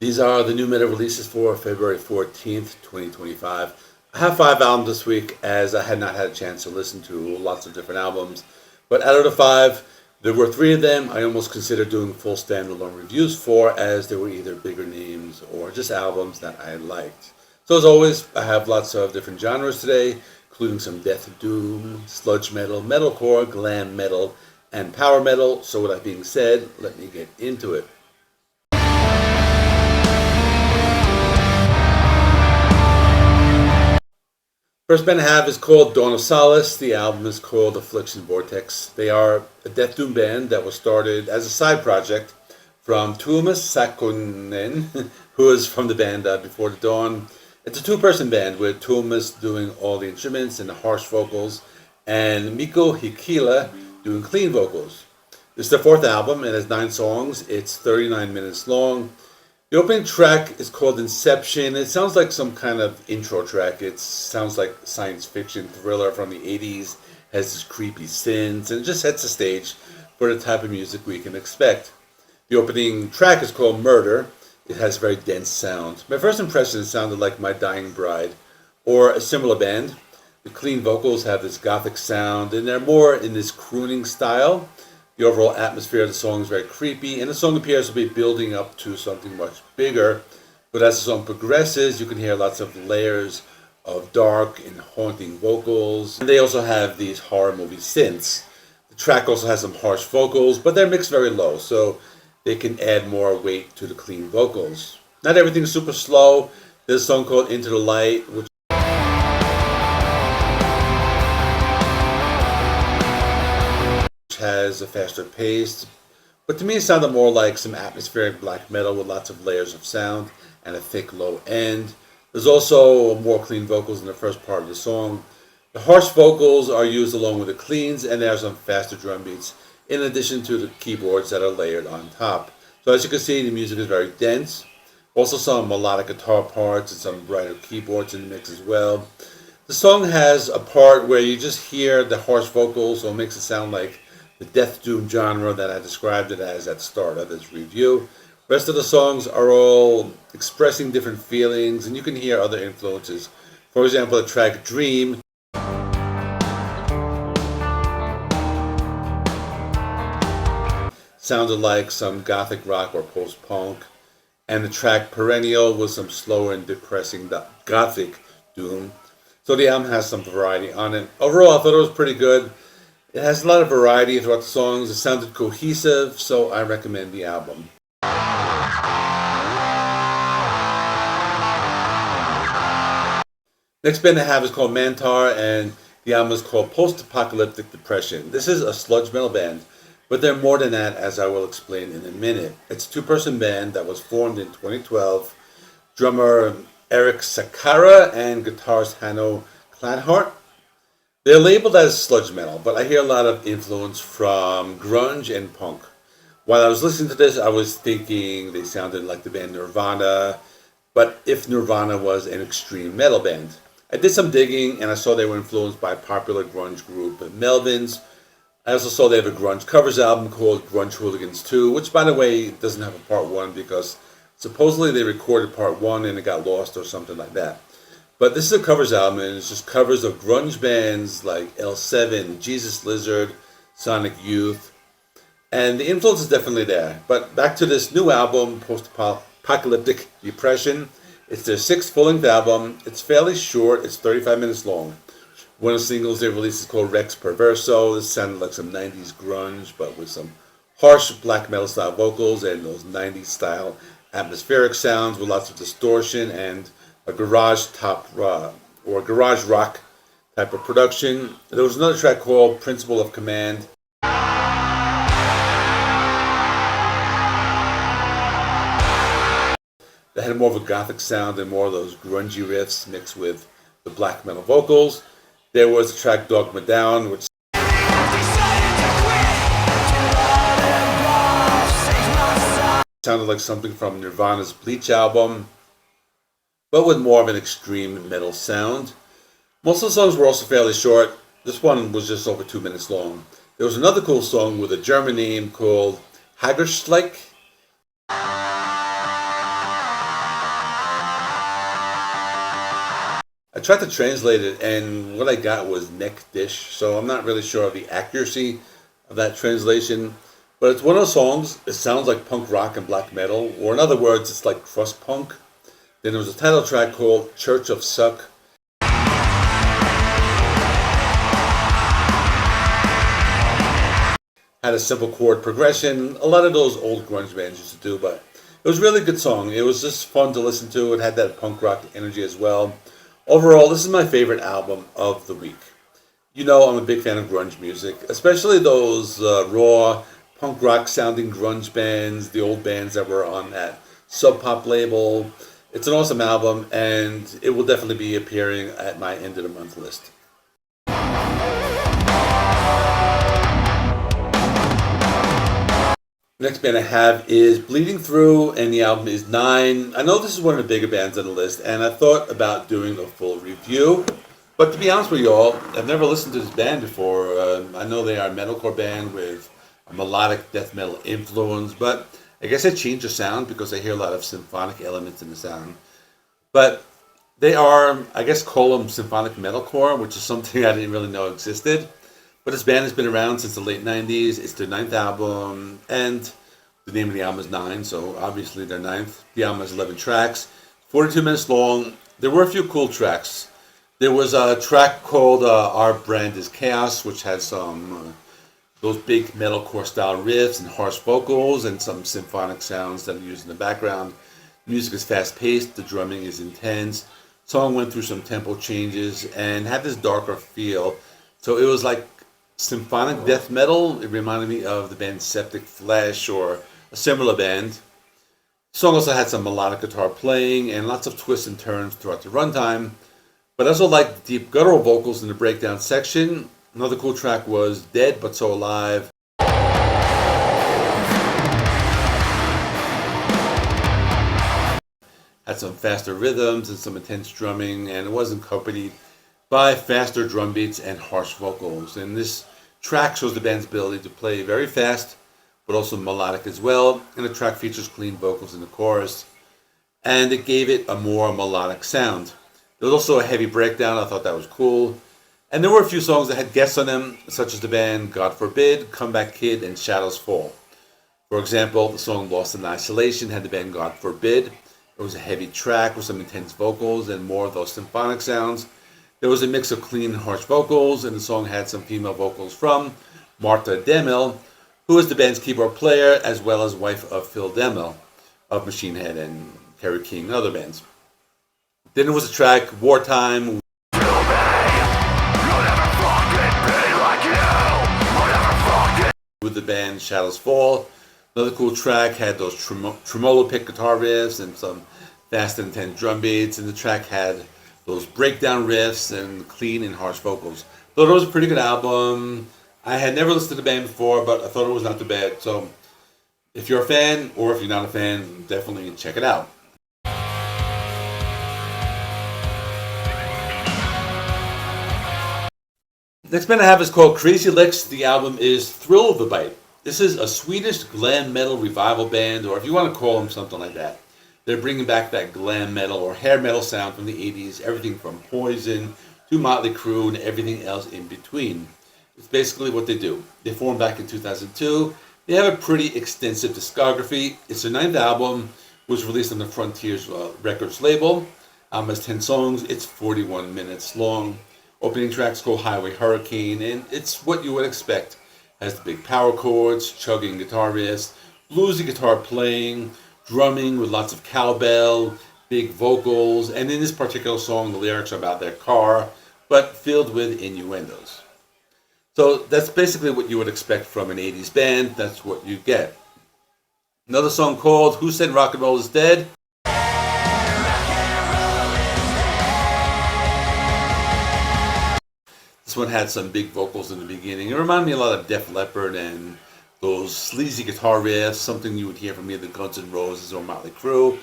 These are the new metal releases for February 14th, 2025. I have 5 albums this week as I had not had a chance to listen to lots of different albums. But out of the 5, there were 3 of them I almost considered doing full standalone reviews for, as they were either bigger names or just albums that I liked. So as always, I have lots of different genres today, including some death doom, sludge metal, metalcore, glam metal, and power metal. So with that being said, let me get into it. First band I have is called Dawn of Solace. The album is called Affliction, Vortex. They are a death doom band that was started as a side project from Tuomas Sakkonen, who is from the band Before the Dawn. It's a 2-person band with Tuomas doing all the instruments and the harsh vocals, and Mikko Hikila doing clean vocals. This is their 4th album and has 9 songs. It's 39 minutes long. The opening track is called Inception. It sounds like some kind of intro track. It sounds like science fiction thriller from the 80s. Has this creepy synths, and it just sets the stage for the type of music we can expect. The opening track is called Murder. It has very dense sound. My first impression, it sounded like My Dying Bride or a similar band. The clean vocals have this gothic sound, and they're more in this crooning style. The overall atmosphere of the song is very creepy, and the song appears to be building up to something much bigger. But as the song progresses, you can hear lots of layers of dark and haunting vocals. And they also have these horror movie synths. The track also has some harsh vocals, but they're mixed very low, so they can add more weight to the clean vocals. Not everything is super slow. There's a song called Into the Light, which has a faster pace, but to me it sounded more like some atmospheric black metal with lots of layers of sound and a thick low end. There's also more clean vocals in the first part of the song. The harsh vocals are used along with the cleans, and there are some faster drum beats in addition to the keyboards that are layered on top. So as you can see, the music is very dense. Also some melodic guitar parts and some brighter keyboards in the mix as well. The song has a part where you just hear the harsh vocals, so it makes it sound like the death doom genre that I described it as at the start of this review. The rest of the songs are all expressing different feelings, and you can hear other influences. For example, the track Dream sounded like some gothic rock or post-punk, and the track Perennial was some slower and depressing gothic doom. So the album has some variety on it. Overall, I thought it was pretty good. It has a lot of variety throughout the songs. It sounded cohesive, so I recommend the album. Next band I have is called Mantar, and the album is called Post-Apocalyptic Depression. This is a sludge metal band, but they're more than that, as I will explain in a minute. It's a 2-person band that was formed in 2012. Drummer Eric Sakara and guitarist Hanno Klanhart. They're labeled as sludge metal, but I hear a lot of influence from grunge and punk. While I was listening to this, I was thinking they sounded like the band Nirvana, but if Nirvana was an extreme metal band. I did some digging, and I saw they were influenced by popular grunge group Melvins. I also saw they have a grunge covers album called Grunge Hooligans 2, which, by the way, doesn't have a part 1 because supposedly they recorded part 1 and it got lost or something like that. But this is a covers album, and it's just covers of grunge bands like L7, Jesus Lizard, Sonic Youth, and the influence is definitely there. But back to this new album, Post-Apocalyptic Depression. It's their 6th full-length album. It's fairly short. It's 35 minutes long. One of the singles they released is called Rex Perverso. This sounded like some 90s grunge, but with some harsh black metal style vocals and those 90s style atmospheric sounds with lots of distortion and a garage or garage rock type of production. There was another track called Principle of Command. That had more of a gothic sound and more of those grungy riffs mixed with the black metal vocals. There was the track Dogma Down, which sounded like something from Nirvana's Bleach album, but with more of an extreme metal sound. Most of the songs were also fairly short. This one was just over 2 minutes long. There was another cool song with a German name called Hagerschleck. tried to translate it, and what I got was neck dish. So I'm not really sure of the accuracy of that translation. But it's one of those songs. It sounds like punk rock and black metal, or in other words, it's like crust punk. Then there was a title track called Church of Suck. Had a simple chord progression, a lot of those old grunge bands used to do, but it was a really good song. It was just fun to listen to. It had that punk rock energy as well. Overall, this is my favorite album of the week. You know I'm a big fan of grunge music, especially those raw punk rock sounding grunge bands, the old bands that were on that Sub Pop label. It's an awesome album, and it will definitely be appearing at my end of the month list. Next band I have is Bleeding Through, and the album is 9. I know this is one of the bigger bands on the list, and I thought about doing a full review. But to be honest with you all, I've never listened to this band before. I know they are a metalcore band with a melodic death metal influence, but I guess I changed the sound because I hear a lot of symphonic elements in the sound. But they are, I guess, call them symphonic metalcore, which is something I didn't really know existed. But this band has been around since the late 90s. It's their 9th album, and the name of the album is 9, so obviously their 9th. The album has 11 tracks, 42 minutes long. There were a few cool tracks. There was a track called Our Brand is Chaos, which had some those big metalcore style riffs and harsh vocals and some symphonic sounds that are used in the background. The music is fast paced, the drumming is intense. The song went through some tempo changes and had this darker feel. So it was like symphonic death metal. It reminded me of the band Septic Flesh or a similar band. The song also had some melodic guitar playing and lots of twists and turns throughout the runtime. But I also liked the deep guttural vocals in the breakdown section. Another cool track was Dead But So Alive. Had some faster rhythms and some intense drumming, and it was accompanied by faster drum beats and harsh vocals. And this track shows the band's ability to play very fast, but also melodic as well. And the track features clean vocals in the chorus, and it gave it a more melodic sound. There was also a heavy breakdown. I thought that was cool. And there were a few songs that had guests on them, such as the band God Forbid, Comeback Kid, and Shadows Fall. For example, the song Lost in Isolation had the band God Forbid. It was a heavy track with some intense vocals and more of those symphonic sounds. There was a mix of clean and harsh vocals, and the song had some female vocals from Martha Demel, who is the band's keyboard player, as well as wife of Phil Demel of Machine Head and Kerry King and other bands. Then there was a track, Wartime, with the band Shadows Fall. Another cool track had those tremolo pick guitar riffs and some fast and intense drum beats, and the track had those breakdown riffs and clean and harsh vocals. Thought it was a pretty good album. I had never listened to the band before, but I thought it was not too bad. So if you're a fan, or if you're not a fan, definitely check it out. Next band I have is called Crazy Lixx. The album is Thrill of the Bite. This is a Swedish glam metal revival band, or if you want to call them something like that. They're bringing back that glam metal or hair metal sound from the 80s, everything from Poison to Motley Crue and everything else in between. It's basically what they do. They formed back in 2002. They have a pretty extensive discography. It's their 9th album, was released on the Frontiers Records label. Album has 10 songs. It's 41 minutes long. Opening tracks called Highway Hurricane, and it's what you would expect. Has the big power chords, chugging guitar riffs, bluesy guitar playing, drumming with lots of cowbell, big vocals, and in this particular song, the lyrics are about their car, but filled with innuendos. So that's basically what you would expect from an 80s band. That's what you get. Another song called Who Said Rock and Roll is Dead? This one had some big vocals in the beginning. It reminded me a lot of Def Leppard and those sleazy guitar riffs, something you would hear from either Guns N' Roses or Motley Crue.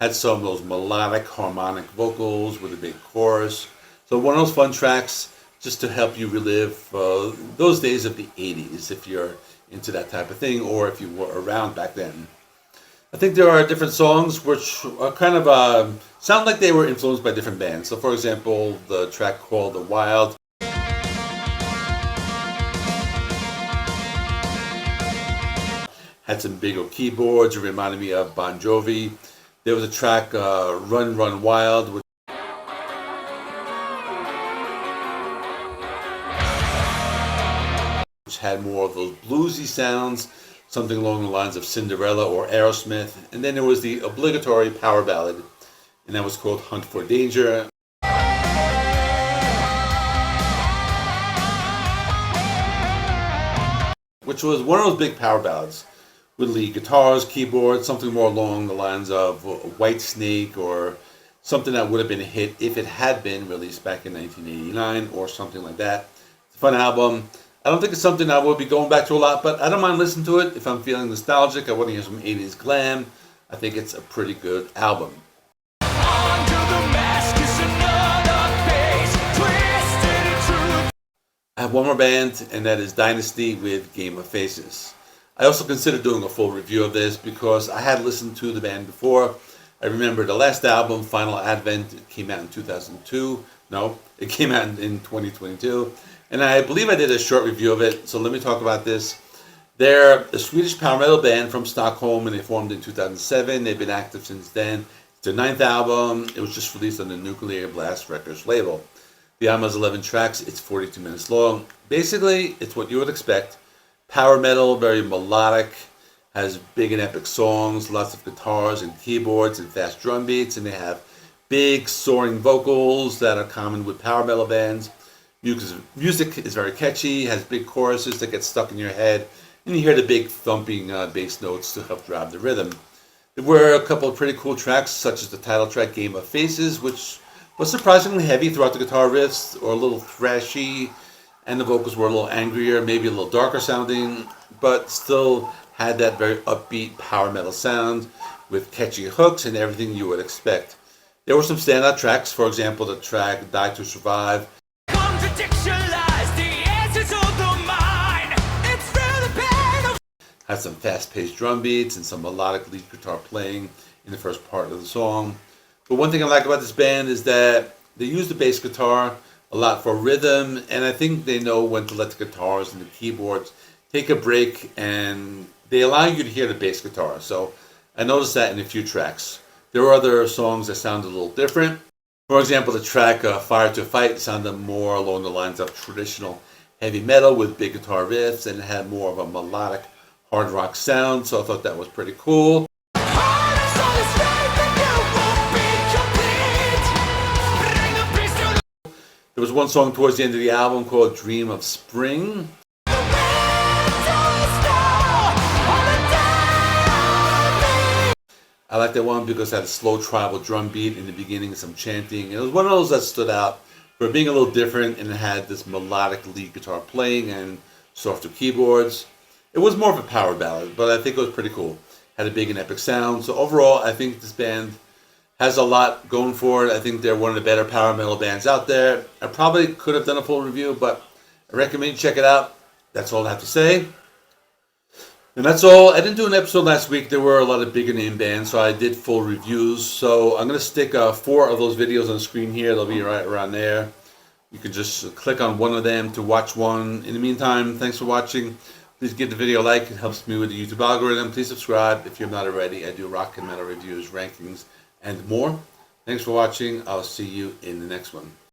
Had some of those melodic, harmonic vocals with a big chorus. So one of those fun tracks just to help you relive those days of the 80s, if you're into that type of thing, or if you were around back then. I think there are different songs which are kind of sound like they were influenced by different bands. So, for example, the track called "The Wild" had some bigger keyboards. It reminded me of Bon Jovi. There was a track, "Run Run Wild," which had more of those bluesy sounds, something along the lines of Cinderella or Aerosmith. And then there was the obligatory power ballad, and that was called "Hunt for Danger," which was one of those big power ballads with lead guitars, keyboards, something more along the lines of White Snake or something that would have been a hit if it had been released back in 1989 or something like that. It's a fun album. I don't think it's something I will be going back to a lot, but I don't mind listening to it. If I'm feeling nostalgic, I want to hear some 80s glam. I think it's a pretty good album. I have one more band, and that is Dynazty with Game of Faces. I also considered doing a full review of this because I had listened to the band before. I remember the last album, Final Advent, it came out in 2002. No, it came out in 2022. And I believe I did a short review of it, so let me talk about this. They're a Swedish power metal band from Stockholm, and they formed in 2007. They've been active since then. It's their 9th album. It was just released on the Nuclear Blast Records label. The album has 11 tracks. It's 42 minutes long. Basically, it's what you would expect. Power metal, very melodic, has big and epic songs, lots of guitars and keyboards and fast drum beats, and they have big soaring vocals that are common with power metal bands. Music is very catchy, has big choruses that get stuck in your head, and you hear the big thumping bass notes to help drive the rhythm. There were a couple of pretty cool tracks, such as the title track Game of Faces, which was surprisingly heavy throughout the guitar riffs, or a little thrashy, and the vocals were a little angrier, maybe a little darker sounding, but still had that very upbeat power metal sound with catchy hooks and everything you would expect. There were some standout tracks, for example, the track Die to Survive. Had some fast-paced drum beats and some melodic lead guitar playing in the first part of the song. But one thing I like about this band is that they use the bass guitar a lot for rhythm, and I think they know when to let the guitars and the keyboards take a break, and they allow you to hear the bass guitar. So I noticed that in a few tracks. There were other songs that sounded a little different. For example, the track Fire to Fight sounded more along the lines of traditional heavy metal with big guitar riffs, and it had more of a melodic hard rock sound, so I thought that was pretty cool. There was one song towards the end of the album called Dream of Spring. I like that one because it had a slow tribal drum beat in the beginning and some chanting. It was one of those that stood out for being a little different, and it had this melodic lead guitar playing and softer keyboards. It was more of a power ballad, but I think it was pretty cool. Had a big and epic sound. So overall, I think this band has a lot going for it. I think they're one of the better power metal bands out there. I probably could have done a full review, but I recommend you check it out. That's all I have to say. And that's all. I didn't do an episode last week. There were a lot of bigger name bands, so I did full reviews. So I'm going to stick 4 of those videos on the screen here. They'll be right around there. You can just click on one of them to watch one. In the meantime, thanks for watching. Please give the video a like. It helps me with the YouTube algorithm. Please subscribe if you're not already. I do rock and metal reviews, rankings, and more. Thanks for watching. I'll see you in the next one.